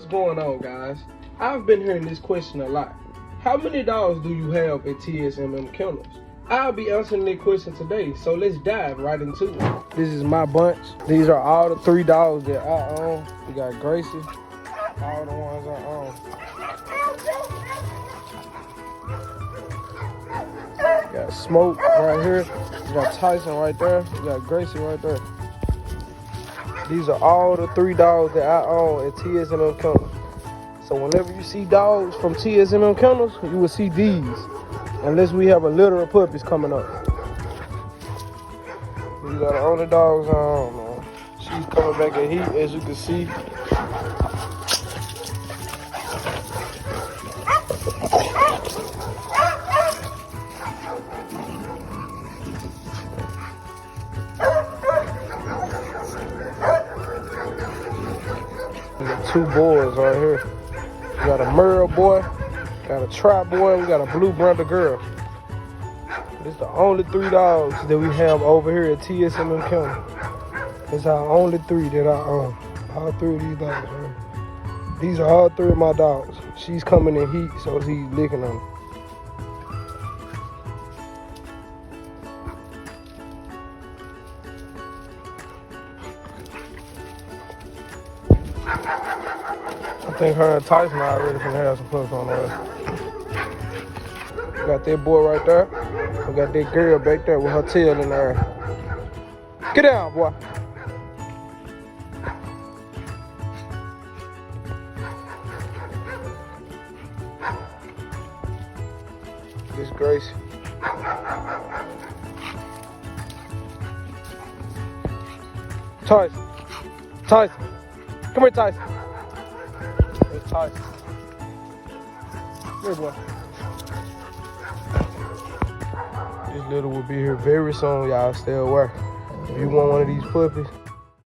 What's going on, guys? I've been hearing this question a lot. How many dogs do you have at TSMM Kennels? I'll be answering that question today, so let's dive right into it. This is my bunch. These are all the 3 dogs that I own. We got Gracie, all the ones I own. We got Smoke right here. We got Tyson right there. We got Gracie right there. These are all the 3 dogs that I own at TSMM Kennels. So whenever you see dogs from TSMM Kennels, you will see these, unless we have a litter of puppies coming up. These are the only dogs I own, man. She's coming back in heat, as you can see. We got 2 boys right here. We got a Merle boy, got a Trap boy, we got a Blue Brother girl. This is the only 3 dogs that we have over here at TSMM Kennels. It's our only 3 that I own. All 3 of these dogs, man. These are all 3 of my dogs. She's coming in heat, so he's licking on them. I think her and Tyson already finna have some pups on the way. We got that boy right there. We got that girl back there with her tail in the air. Get down, boy. This is Gracie. Tyson. Tyson. Come here, Tyson. It's Tyson. Here, boy. This little will be here very soon, y'all. Stay aware. If you want one of these puppies,